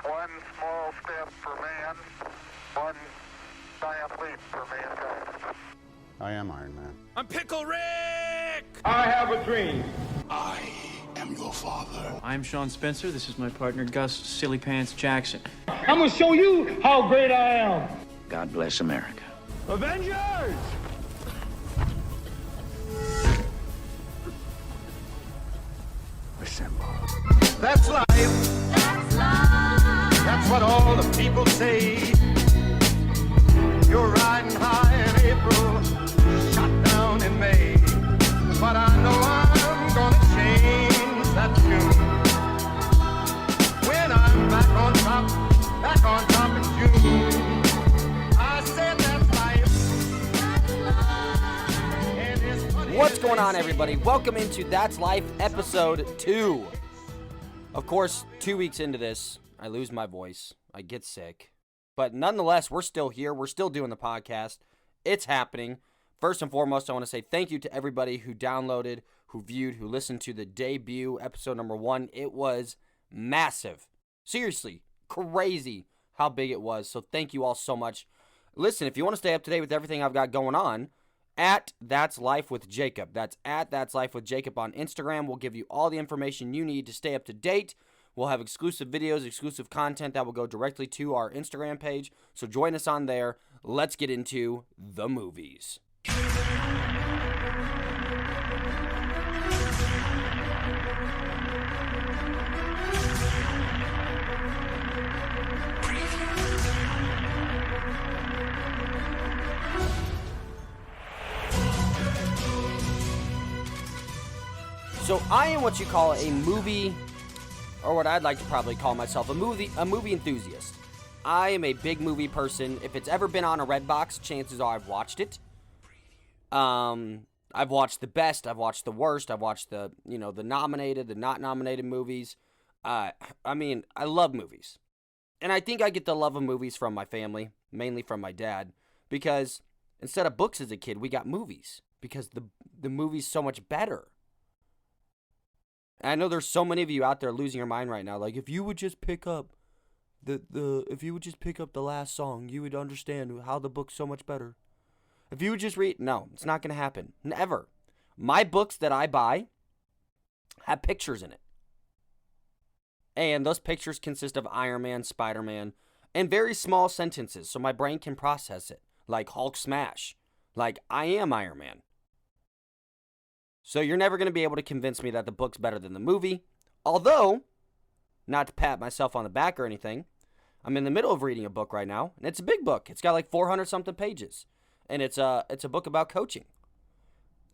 One small step for man, one giant leap for mankind. I am Iron Man. I'm Pickle Rick! I have a dream. I am your father. I'm Sean Spencer. This is my partner, Gus Silly Pants Jackson. I'm gonna show you how great I am. God bless America. Avengers! Assemble. That's life. That's life. That's what all the people say. You're riding high in April, shot down in May. But I know I'm gonna change that tune. When I'm back on top in June. I said that's life. And it's funny. What's going on, everybody? Welcome into That's Life, episode 2. Of course, 2 weeks into this, I lose my voice. I get sick. But nonetheless, we're still here. We're still doing the podcast. It's happening. First and foremost, I want to say thank you to everybody who downloaded, who viewed, who listened to the debut episode number 1. It was massive. Seriously, crazy how big it was. So thank you all so much. Listen, if you want to stay up to date with everything I've got going on, at That's Life with Jacob. That's at That's Life with Jacob on Instagram. We'll give you all the information you need to stay up to date. We'll have exclusive videos, exclusive content that will go directly to our Instagram page. So join us on there. Let's get into the movies. So I am what you call a movie, or what I'd like to probably call myself, a movie enthusiast. I am a big movie person. If it's ever been on a Redbox, chances are I've watched it. I've watched the best, I've watched the worst, I've watched the nominated, the not nominated movies. I love movies. And I think I get the love of movies from my family, mainly from my dad, because instead of books as a kid, we got movies, because the movie's so much better. I know there's so many of you out there losing your mind right now. Like, if you would just pick up the last song, you would understand how the book's so much better. If you would just read, no, it's not going to happen. Never. My books that I buy have pictures in it. And those pictures consist of Iron Man, Spider-Man, and very small sentences, so my brain can process it. Like Hulk smash. Like, I am Iron Man. So you're never going to be able to convince me that the book's better than the movie. Although, not to pat myself on the back or anything, I'm in the middle of reading a book right now, and it's a big book. It's got like 400-something pages, and it's a book about coaching.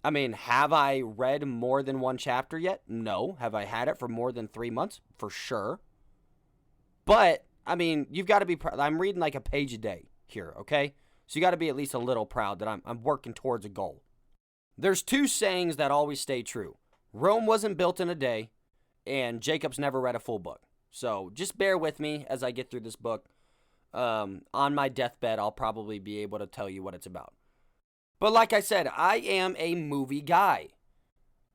I mean, have I read more than one chapter yet? No. Have I had it for more than 3 months? For sure. But, I mean, you've got to be proud. I'm reading like a page a day here, okay? So you got to be at least a little proud that I'm working towards a goal. There's 2 sayings that always stay true. Rome wasn't built in a day, and Jacob's never read a full book. So just bear with me as I get through this book. On my deathbed, I'll probably be able to tell you what it's about. But like I said, I am a movie guy.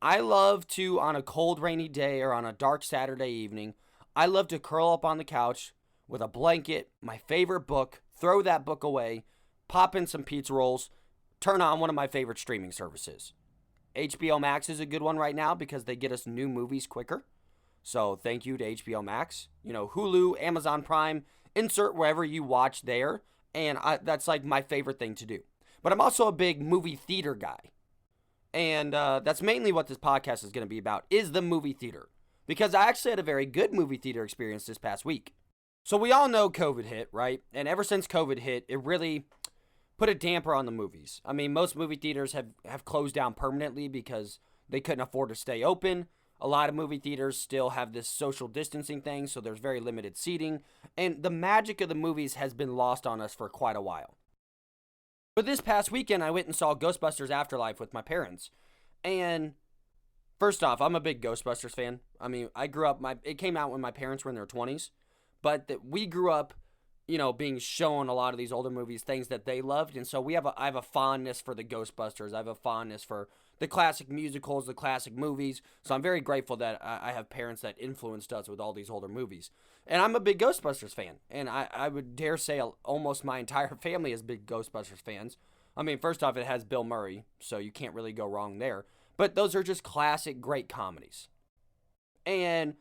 I love to, on a cold, rainy day or on a dark Saturday evening, I love to curl up on the couch with a blanket, my favorite book, throw that book away, pop in some pizza rolls, turn on one of my favorite streaming services. HBO Max is a good one right now because they get us new movies quicker. So thank you to HBO Max. Hulu, Amazon Prime, insert wherever you watch there. And that's like my favorite thing to do. But I'm also a big movie theater guy. And that's mainly what this podcast is going to be about, is the movie theater. Because I actually had a very good movie theater experience this past week. So we all know COVID hit, right? And ever since COVID hit, it really put a damper on the movies. I mean, most movie theaters have closed down permanently because they couldn't afford to stay open. A lot of movie theaters still have this social distancing thing, so there's very limited seating. And the magic of the movies has been lost on us for quite a while. But this past weekend, I went and saw Ghostbusters Afterlife with my parents. And first off, I'm a big Ghostbusters fan. I mean, I grew up, it came out when my parents were in their 20s. But we grew up being shown a lot of these older movies, things that they loved. And so I have a fondness for the Ghostbusters. I have a fondness for the classic musicals, the classic movies. So I'm very grateful that I have parents that influenced us with all these older movies. And I'm a big Ghostbusters fan. And I would dare say almost my entire family is big Ghostbusters fans. I mean, first off, it has Bill Murray, so you can't really go wrong there. But those are just classic, great comedies. And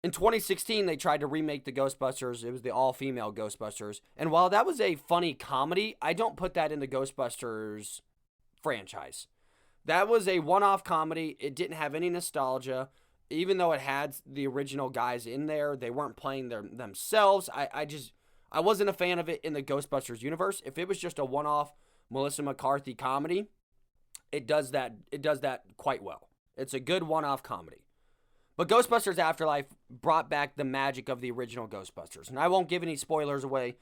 in 2016, they tried to remake the Ghostbusters. It was the all-female Ghostbusters. And while that was a funny comedy, I don't put that in the Ghostbusters franchise. That was a one-off comedy. It didn't have any nostalgia. Even though it had the original guys in there, they weren't playing themselves. I wasn't a fan of it in the Ghostbusters universe. If it was just a one-off Melissa McCarthy comedy, it does that quite well. It's a good one-off comedy. But Ghostbusters Afterlife brought back the magic of the original Ghostbusters. And I won't give any spoilers away.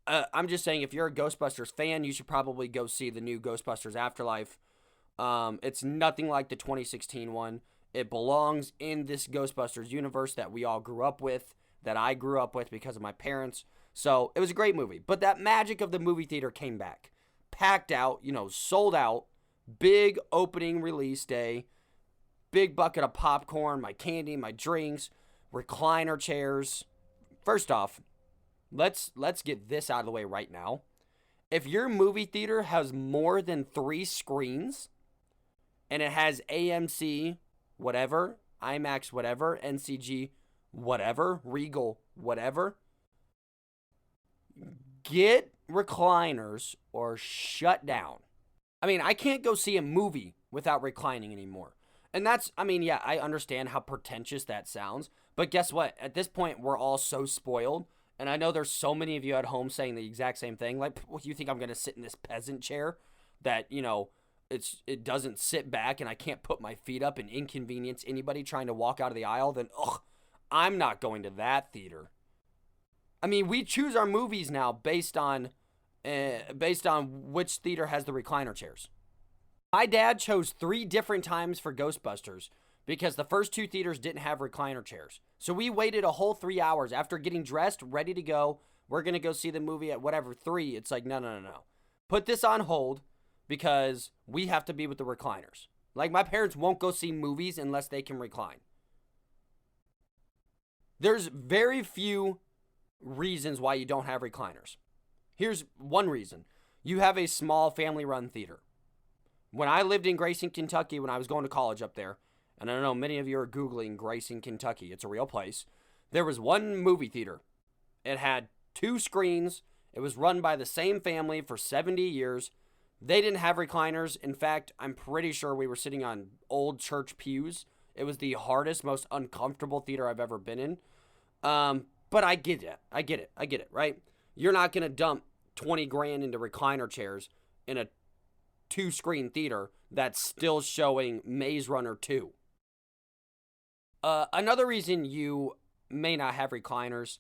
I'm just saying if you're a Ghostbusters fan, you should probably go see the new Ghostbusters Afterlife. It's nothing like the 2016 one. It belongs in this Ghostbusters universe that we all grew up with, that I grew up with because of my parents. So it was a great movie. But that magic of the movie theater came back. Packed out, sold out. Big opening release day. Big bucket of popcorn, my candy, my drinks, recliner chairs. First off, let's get this out of the way right now. If your movie theater has more than 3 screens and it has AMC whatever, IMAX whatever, NCG whatever, Regal whatever, get recliners or shut down. I mean, I can't go see a movie without reclining anymore. And I understand how pretentious that sounds, but guess what? At this point, we're all so spoiled, and I know there's so many of you at home saying the exact same thing. Like, you think I'm going to sit in this peasant chair that, it doesn't sit back and I can't put my feet up and inconvenience anybody trying to walk out of the aisle? Then, I'm not going to that theater. I mean, we choose our movies now based on which theater has the recliner chairs. My dad chose 3 different times for Ghostbusters because the first 2 theaters didn't have recliner chairs. So we waited a whole 3 hours after getting dressed, ready to go. We're going to go see the movie at whatever 3. It's like, no. Put this on hold because we have to be with the recliners. Like, my parents won't go see movies unless they can recline. There's very few reasons why you don't have recliners. Here's one reason. You have a small family-run theater. When I lived in Grayson, Kentucky, when I was going to college up there, and I know many of you are Googling Grayson, Kentucky. It's a real place. There was one movie theater. It had 2 screens. It was run by the same family for 70 years. They didn't have recliners. In fact, I'm pretty sure we were sitting on old church pews. It was the hardest, most uncomfortable theater I've ever been in. But I get it. I get it, right? You're not going to dump $20,000 into recliner chairs in a 2-screen theater that's still showing Maze Runner 2. Another reason you may not have recliners,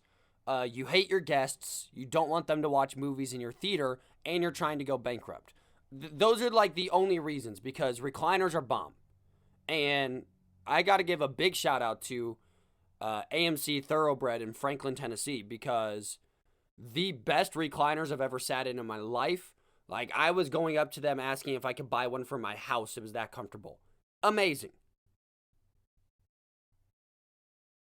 you hate your guests, you don't want them to watch movies in your theater, and you're trying to go bankrupt. Those are like the only reasons, because recliners are bomb. And I got to give a big shout out to AMC Thoroughbred in Franklin, Tennessee, because the best recliners I've ever sat in my life. Like, I was going up to them asking if I could buy one for my house. It was that comfortable. Amazing.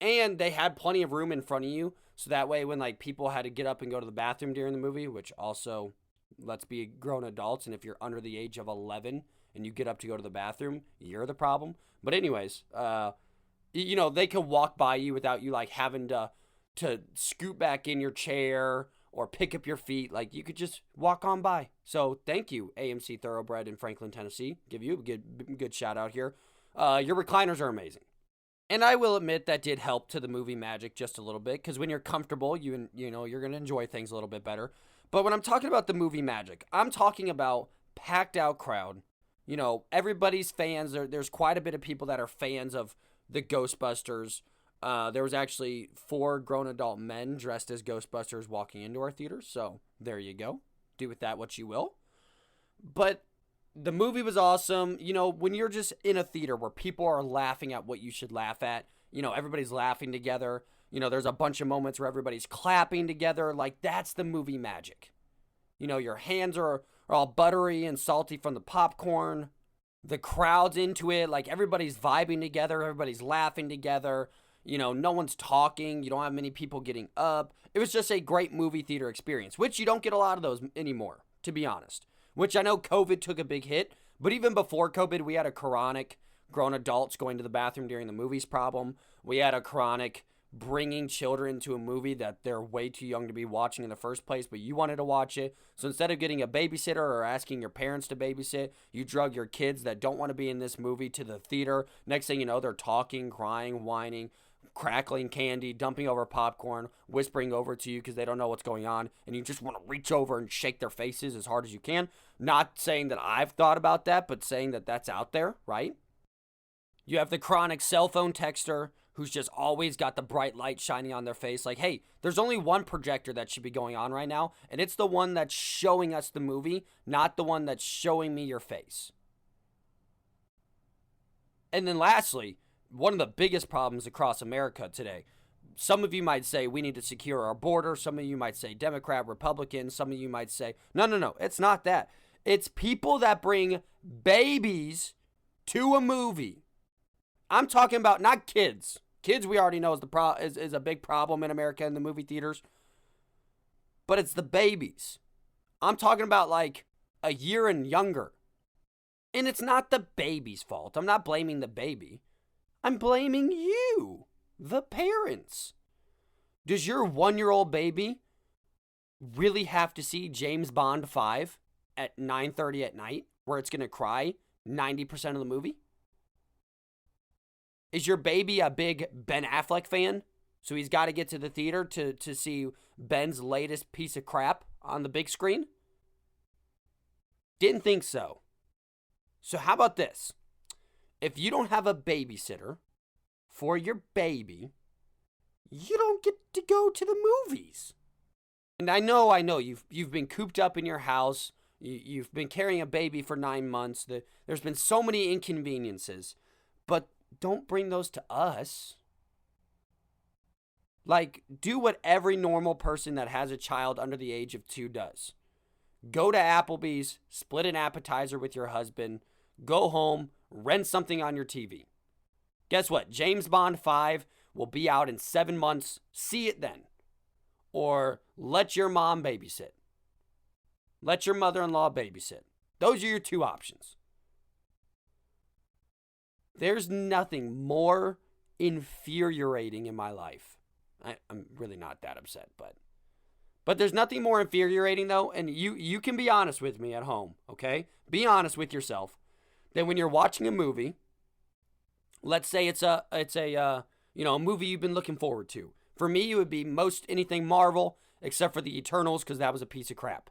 And they had plenty of room in front of you. So that way when, people had to get up and go to the bathroom during the movie, which also, let's be grown adults. And if you're under the age of 11 and you get up to go to the bathroom, you're the problem. But anyways, they could walk by you without you, having to scoot back in your chair or pick up your feet. You could just walk on by. So thank you, AMC Thoroughbred in Franklin, Tennessee. Give you a good shout out here. Your recliners are amazing. And I will admit that did help to the movie magic just a little bit, because when you're comfortable, you're going to enjoy things a little bit better. But when I'm talking about the movie magic, I'm talking about packed out crowd. Everybody's fans. There's quite a bit of people that are fans of the Ghostbusters. There was actually 4 grown adult men dressed as Ghostbusters walking into our theater. So there you go. Do with that what you will. But the movie was awesome. When you're just in a theater where people are laughing at what you should laugh at, everybody's laughing together. There's a bunch of moments where everybody's clapping together. That's the movie magic. Your hands are all buttery and salty from the popcorn. The crowd's into it. Like, everybody's vibing together. Everybody's laughing together. You know, no one's talking. You don't have many people getting up. It was just a great movie theater experience, which you don't get a lot of those anymore, to be honest. Which I know COVID took a big hit, but even before COVID, we had a chronic grown adults going to the bathroom during the movies problem. We had a chronic bringing children to a movie that they're way too young to be watching in the first place, but you wanted to watch it. So instead of getting a babysitter or asking your parents to babysit, you drug your kids that don't want to be in this movie to the theater. Next thing you know, they're talking, crying, whining, crackling candy, dumping over popcorn, whispering over to you because they don't know what's going on, and you just want to reach over and shake their faces as hard as you can. Not saying that I've thought about that, but saying that that's out there, right? You have the chronic cell phone texter who's just always got the bright light shining on their face. Like, hey, there's only one projector that should be going on right now, and it's the one that's showing us the movie, not the one that's showing me your face. And then lastly, one of the biggest problems across America today, some of you might say we need to secure our border. Some of you might say Democrat, Republican. Some of you might say, no, it's not that. It's people that bring babies to a movie. I'm talking about not kids. Kids, we already know is a big problem in America in the movie theaters. But it's the babies. I'm talking about like a year and younger. And it's not the baby's fault. I'm not blaming the baby. I'm blaming you, the parents. Does your 1-year-old baby really have to see James Bond 5 at 9:30 at night where it's going to cry 90% of the movie? Is your baby a big Ben Affleck fan? So he's got to get to the theater to see Ben's latest piece of crap on the big screen? Didn't think so. So how about this? If you don't have a babysitter for your baby, you don't get to go to the movies. And I know, you've been cooped up in your house. You've been carrying a baby for 9 months. There's been so many inconveniences. But don't bring those to us. Like, do what every normal person that has a child under the age of 2 does. Go to Applebee's, split an appetizer with your husband, go home, rent something on your TV. Guess what? James Bond 5 will be out in 7 months. See it then. Or let your mom babysit. Let your mother-in-law babysit. Those are your 2 options. There's nothing more infuriating in my life. I'm really not that upset, but there's nothing more infuriating though, and you can be honest with me at home, okay? Be honest with yourself. That when you're watching a movie, let's say it's a movie you've been looking forward to. For me, it would be most anything Marvel, except for the Eternals, because that was a piece of crap.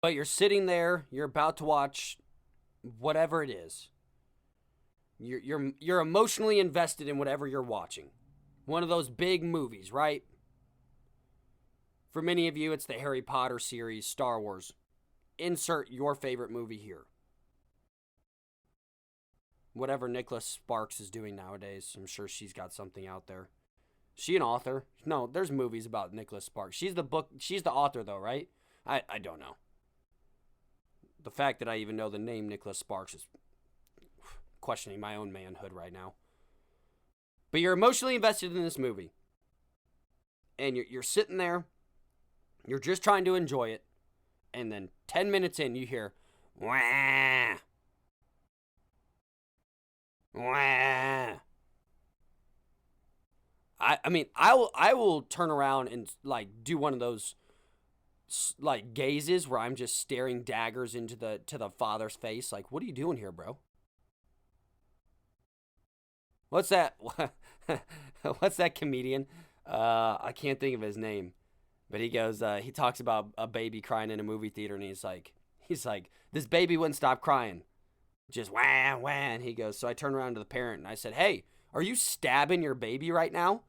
But you're sitting there, you're about to watch whatever it is. You're emotionally invested in whatever you're watching. One of those big movies, right? For many of you, it's the Harry Potter series, Star Wars. Insert your favorite movie here. Whatever Nicholas Sparks is doing nowadays, I'm sure she's got something out there. Is she an author? No, there's movies about Nicholas Sparks. She's the author though, right? I don't know. The fact that I even know the name Nicholas Sparks is questioning my own manhood right now. But you're emotionally invested in this movie. And you're sitting there. You're just trying to enjoy it. And then 10 minutes in, you hear, wah, wah. I will turn around and like do one of those like gazes where I'm just staring daggers into the father's face. Like, what are you doing here, bro? What's that? What's that comedian? I can't think of his name, but he goes, he talks about a baby crying in a movie theater, and he's like, this baby wouldn't stop crying, just wah wah. And he goes, so I turned around to the parent and I said, hey, are you stabbing your baby right now?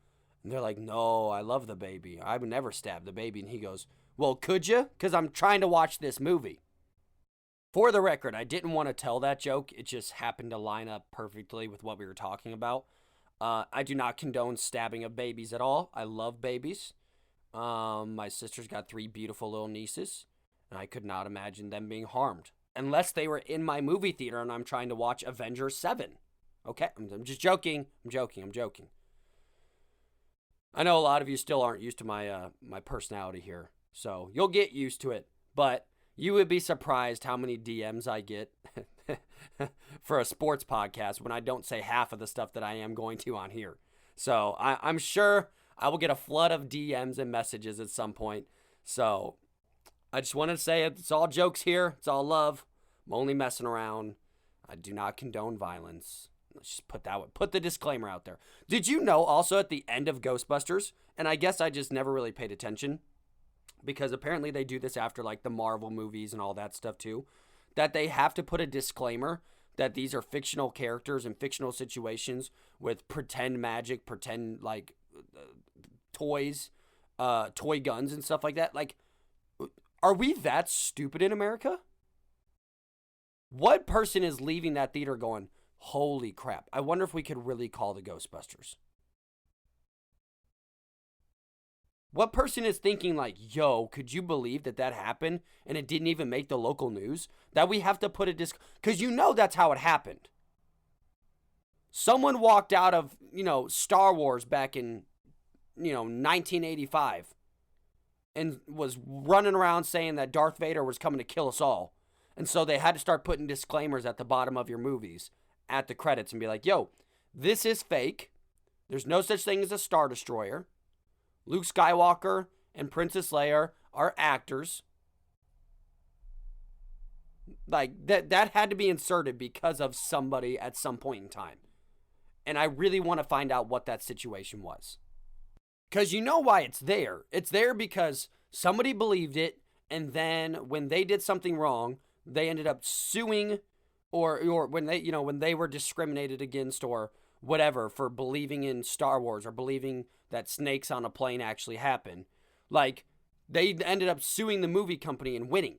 And they're like, no, I love the baby. I would never stab the baby. And he goes, well, could you? Because I'm trying to watch this movie. For the record, I didn't want to tell that joke. It just happened to line up perfectly with what we were talking about. I do not condone stabbing of babies at all. I love babies. My sister's got 3 beautiful little nieces, and I could not imagine them being harmed unless they were in my movie theater and I'm trying to watch Avengers 7. Okay, I'm just joking. I'm joking. I know a lot of you still aren't used to my personality here, so you'll get used to it. But you would be surprised how many DMs I get for a sports podcast when I don't say half of the stuff that I am going to on here. So I'm sure I will get a flood of DMs and messages at some point. So I just wanted to say it's all jokes here. It's all love. I'm only messing around. I do not condone violence. Let's just put the disclaimer out there. Did you know also at the end of Ghostbusters, and I guess I just never really paid attention, because apparently they do this after like the Marvel movies and all that stuff too, that they have to put a disclaimer that these are fictional characters and fictional situations with pretend magic, pretend like toys, toy guns and stuff like that. Like, are we that stupid in America? What person is leaving that theater going, holy crap, I wonder if we could really call the Ghostbusters? What person is thinking like, yo, could you believe that happened and it didn't even make the local news? That we have to put a because you know that's how it happened. Someone walked out of, Star Wars back in, 1985 and was running around saying that Darth Vader was coming to kill us all. And so they had to start putting disclaimers at the bottom of your movies, at the credits, and be like, yo, this is fake. There's no such thing as a Star Destroyer. Luke Skywalker and Princess Leia are actors. Like, that had to be inserted because of somebody at some point in time. And I really want to find out what that situation was. Because you know why it's there. It's there because somebody believed it, and then when they did something wrong, they ended up suing, or when they were discriminated against or whatever for believing in Star Wars or believing that snakes on a plane actually happen. Like, they ended up suing the movie company and winning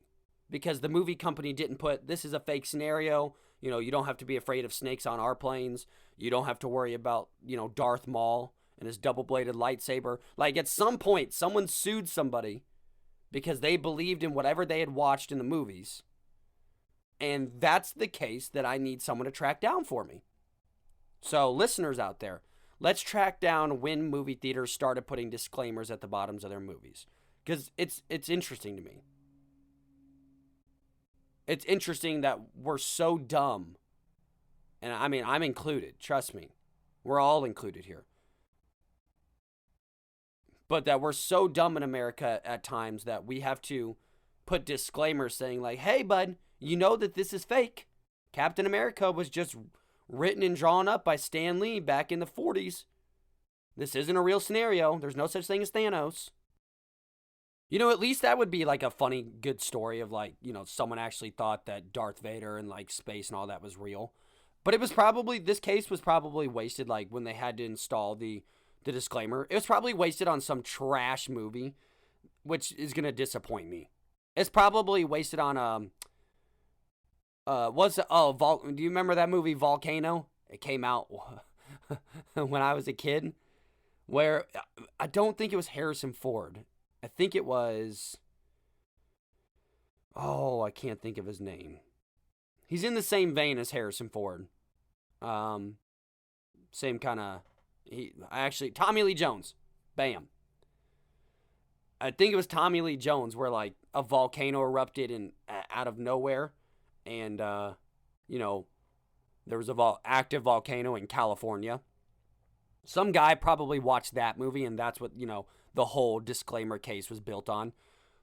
because the movie company didn't put, this is a fake scenario. You don't have to be afraid of snakes on our planes. You don't have to worry about, Darth Maul and his double-bladed lightsaber. Like, at some point, someone sued somebody because they believed in whatever they had watched in the movies. And that's the case that I need someone to track down for me. So, listeners out there, let's track down when movie theaters started putting disclaimers at the bottoms of their movies. Because it's interesting to me. It's interesting that we're so dumb. And I mean, I'm included. Trust me. We're all included here. But that we're so dumb in America at times that we have to put disclaimers saying like, hey, bud, you know that this is fake. Captain America was just written and drawn up by Stan Lee back in the 40s. This isn't a real scenario. There's no such thing as Thanos. At least that would be like a funny, good story of like, someone actually thought that Darth Vader and like space and all that was real. But it was probably, this case was probably wasted like when they had to install the disclaimer. It was probably wasted on some trash movie, which is going to disappoint me. It's probably wasted on, do you remember that movie Volcano? It came out when I was a kid, where I don't think it was Harrison Ford. I think it was, I can't think of his name. He's in the same vein as Harrison Ford. Same kind of, Tommy Lee Jones. Bam. I think it was Tommy Lee Jones where like a volcano erupted out of nowhere. And, there was a active volcano in California. Some guy probably watched that movie, and that's what, the whole disclaimer case was built on.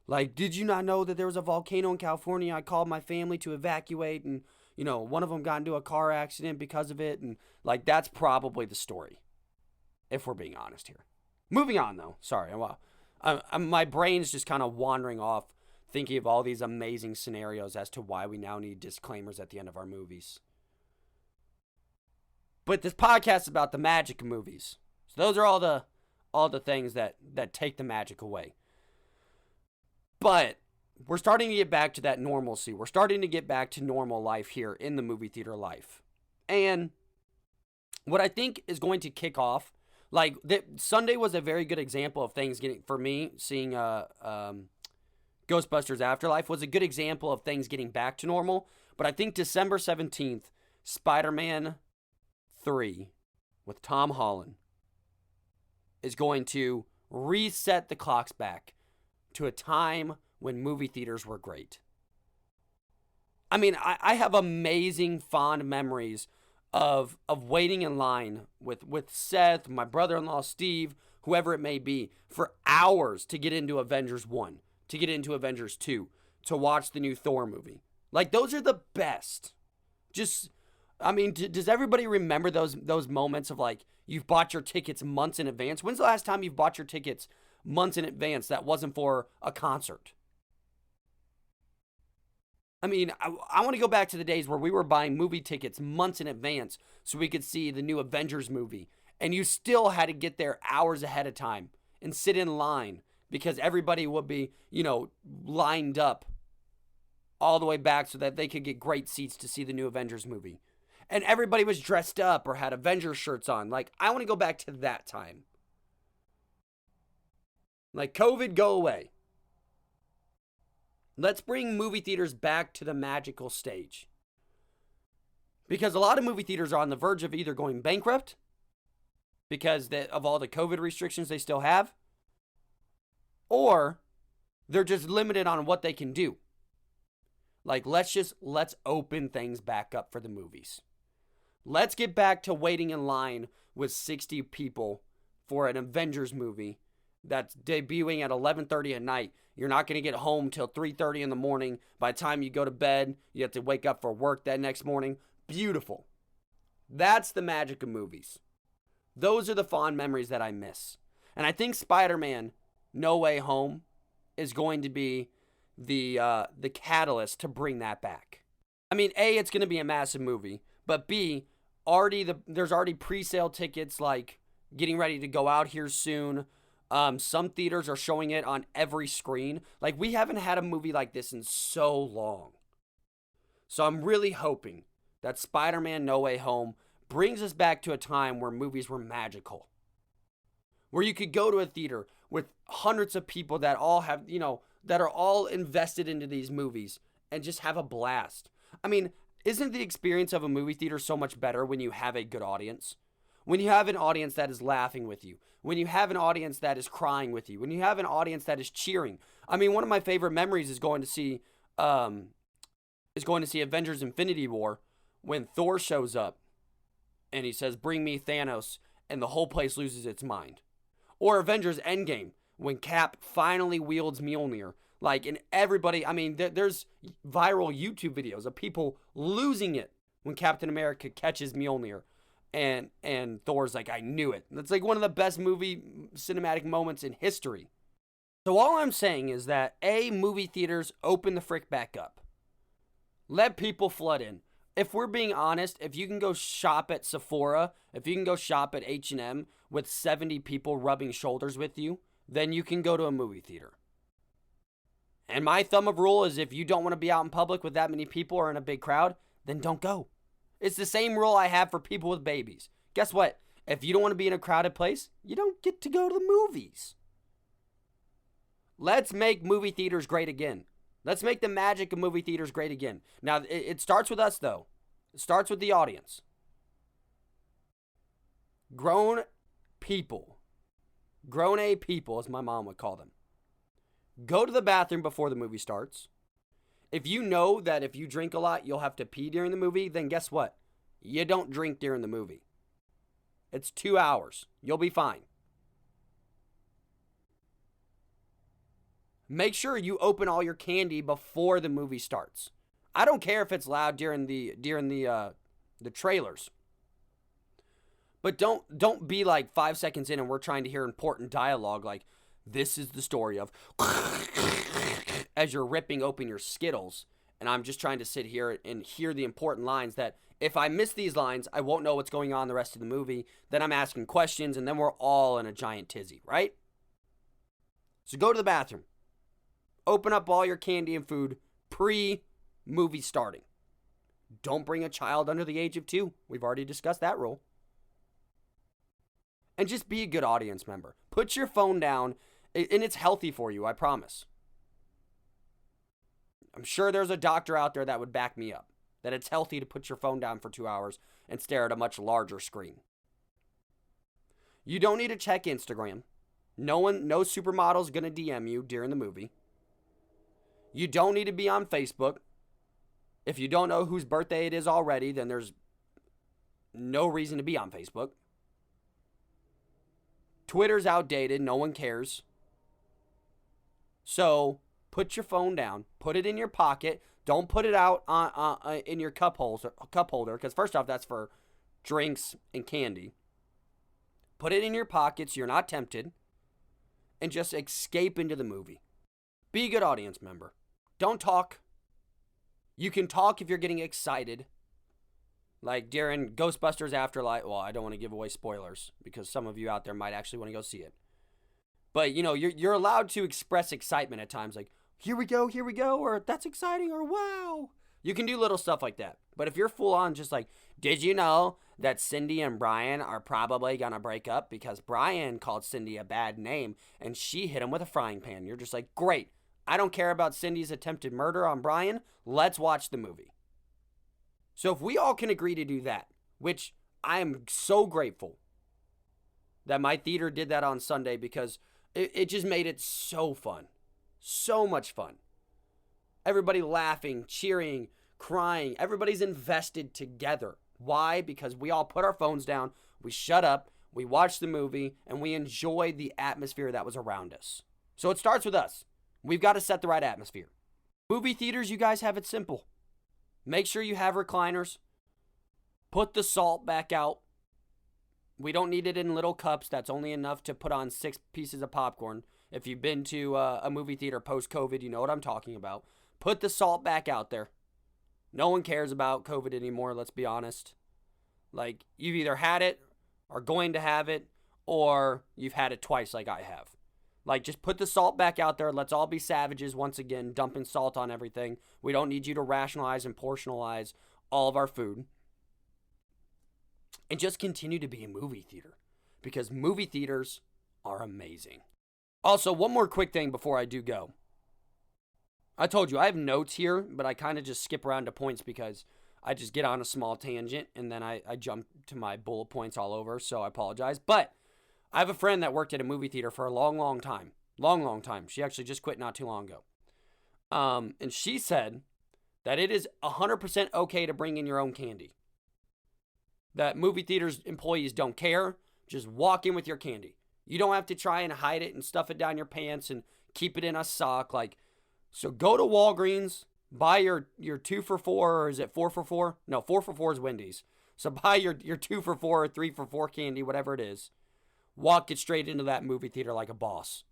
Like, did you not know that there was a volcano in California? I called my family to evacuate, and, one of them got into a car accident because of it. And, like, that's probably the story, if we're being honest here. Moving on, though. Sorry. My brain's just kind of wandering off, thinking of all these amazing scenarios as to why we now need disclaimers at the end of our movies. But this podcast is about the magic of movies. So those are all the things that take the magic away. But we're starting to get back to that normalcy. We're starting to get back to normal life here in the movie theater life. And what I think is going to kick off, like Sunday was a very good example of things getting, for me, seeing Ghostbusters Afterlife was a good example of things getting back to normal. But I think December 17th, Spider-Man 3 with Tom Holland is going to reset the clocks back to a time when movie theaters were great. I mean, I have amazing fond memories of waiting in line with Seth, my brother-in-law Steve, whoever it may be, for hours to get into Avengers 1, to get into Avengers 2, to watch the new Thor movie. Like, those are the best. Just, I mean, does everybody remember those moments of, like, you've bought your tickets months in advance? When's the last time you've bought your tickets months in advance that wasn't for a concert? I mean, I want to go back to the days where we were buying movie tickets months in advance so we could see the new Avengers movie. And you still had to get there hours ahead of time and sit in line because everybody would be, lined up all the way back so that they could get great seats to see the new Avengers movie. And everybody was dressed up or had Avengers shirts on. Like, I want to go back to that time. Like, COVID, go away. Let's bring movie theaters back to the magical stage. Because a lot of movie theaters are on the verge of either going bankrupt because of all the COVID restrictions they still have, or they're just limited on what they can do. Like, let's open things back up for the movies. Let's get back to waiting in line with 60 people for an Avengers movie that's debuting at 11:30 at night. You're not going to get home till 3:30 in the morning. By the time you go to bed, you have to wake up for work that next morning. Beautiful. That's the magic of movies. Those are the fond memories that I miss. And I think Spider-Man No Way Home is going to be the catalyst to bring that back. I mean, A, it's going to be a massive movie, but B, there's already pre-sale tickets like getting ready to go out here soon. Some theaters are showing it on every screen. Like, we haven't had a movie like this in so long. So I'm really hoping that Spider-Man No Way Home brings us back to a time where movies were magical. Where you could go to a theater with hundreds of people that all have, that are all invested into these movies and just have a blast. I mean, isn't the experience of a movie theater so much better when you have a good audience? When you have an audience that is laughing with you, when you have an audience that is crying with you, when you have an audience that is cheering. I mean, one of my favorite memories is going to see Avengers Infinity War when Thor shows up and he says, "Bring me Thanos," and the whole place loses its mind. Or Avengers Endgame when Cap finally wields Mjolnir. Like, and everybody, I mean, there's viral YouTube videos of people losing it when Captain America catches Mjolnir. And Thor's like, "I knew it." That's like one of the best movie cinematic moments in history. So all I'm saying is that movie theaters open the frick back up. Let people flood in. If we're being honest, if you can go shop at Sephora, if you can go shop at H&M with 70 people rubbing shoulders with you, then you can go to a movie theater. And my thumb of rule is if you don't want to be out in public with that many people or in a big crowd, then don't go. It's the same rule I have for people with babies. Guess what? If you don't want to be in a crowded place, you don't get to go to the movies. Let's make movie theaters great again. Let's make the magic of movie theaters great again. Now, it starts with us, though. It starts with the audience. Grown people, grown-A people, as my mom would call them, go to the bathroom before the movie starts. If you know that if you drink a lot, you'll have to pee during the movie, then guess what? You don't drink during the movie. It's 2 hours. You'll be fine. Make sure you open all your candy before the movie starts. I don't care if it's loud during the trailers. But don't be like 5 seconds in and we're trying to hear important dialogue like, "This is the story of," as you're ripping open your Skittles, and I'm just trying to sit here and hear the important lines that if I miss these lines, I won't know what's going on the rest of the movie. Then I'm asking questions, and then we're all in a giant tizzy, right? So go to the bathroom. Open up all your candy and food pre-movie starting. Don't bring a child under the age of 2. We've already discussed that rule. And just be a good audience member. Put your phone down, and it's healthy for you, I promise. I'm sure there's a doctor out there that would back me up, that it's healthy to put your phone down for 2 hours and stare at a much larger screen. You don't need to check Instagram. No supermodel's going to DM you during the movie. You don't need to be on Facebook. If you don't know whose birthday it is already, then there's no reason to be on Facebook. Twitter's outdated. No one cares. So put your phone down. Put it in your pocket. Don't put it out in your cup holder. Because first off, that's for drinks and candy. Put it in your pocket so you're not tempted. And just escape into the movie. Be a good audience member. Don't talk. You can talk if you're getting excited. Like during Ghostbusters Afterlife. Well, I don't want to give away spoilers because some of you out there might actually want to go see it. But, you know, you're allowed to express excitement at times. Like, here we go, or that's exciting, or wow. You can do little stuff like that. But if you're full on just like, did you know that Cindy and Brian are probably going to break up because Brian called Cindy a bad name and she hit him with a frying pan? You're just like, great. I don't care about Cindy's attempted murder on Brian. Let's watch the movie. So if we all can agree to do that, which I am so grateful that my theater did that on Sunday because it just made it so fun. So much fun. Everybody laughing, cheering, crying. Everybody's invested together. Why? Because we all put our phones down, we shut up, we watched the movie, and we enjoyed the atmosphere that was around us. So it starts with us. We've got to set the right atmosphere. Movie theaters, you guys have it simple. Make sure you have recliners. Put the salt back out. We don't need it in little cups. That's only enough to put on 6 pieces of popcorn. If you've been to a movie theater post-COVID, you know what I'm talking about. Put the salt back out there. No one cares about COVID anymore, let's be honest. Like, you've either had it, are going to have it, or you've had it twice like I have. Like, just put the salt back out there. Let's all be savages once again, dumping salt on everything. We don't need you to rationalize and portionalize all of our food. And just continue to be a movie theater. Because movie theaters are amazing. Also, one more quick thing before I do go. I told you, I have notes here, but I kind of just skip around to points because I just get on a small tangent and then I jump to my bullet points all over, so I apologize. But I have a friend that worked at a movie theater for a long time. Long time. She actually just quit not too long ago. And she said that it is 100% okay to bring in your own candy. That movie theaters employees don't care. Just walk in with your candy. You don't have to try and hide it and stuff it down your pants and keep it in a sock. So go to Walgreens, buy your 2 for $4, or is it 4 for $4? No, 4 for $4 is Wendy's. So buy your 2 for $4 or 3 for $4 candy, whatever it is. Walk it straight into that movie theater like a boss.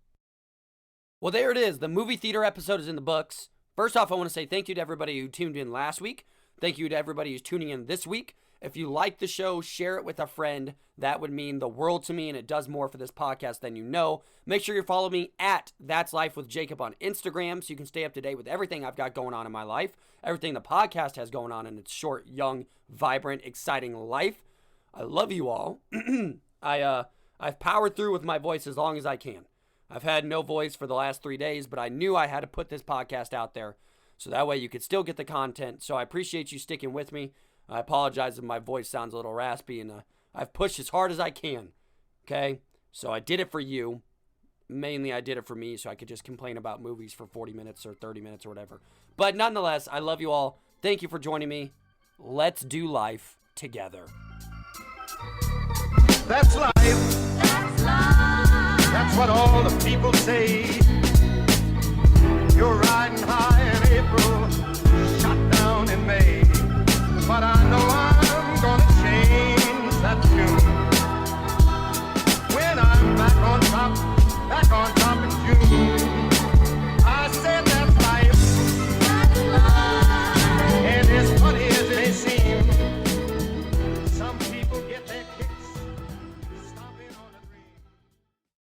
Well, there it is. The movie theater episode is in the books. First off, I want to say thank you to everybody who tuned in last week. Thank you to everybody who's tuning in this week. If you like the show, share it with a friend. That would mean the world to me, and it does more for this podcast than you know. Make sure you follow me at That's Life with Jacob on Instagram so you can stay up to date with everything I've got going on in my life, everything the podcast has going on in its short, young, vibrant, exciting life. I love you all. I've powered through with my voice as long as I can. I've had no voice for the last 3 days, but I knew I had to put this podcast out there so that way you could still get the content. So I appreciate you sticking with me. I apologize if my voice sounds a little raspy, and I've pushed as hard as I can, okay? So I did it for you. Mainly I did it for me so I could just complain about movies for 40 minutes or 30 minutes or whatever. But nonetheless, I love you all. Thank you for joining me. Let's do life together. That's life. That's life. That's what all the people say.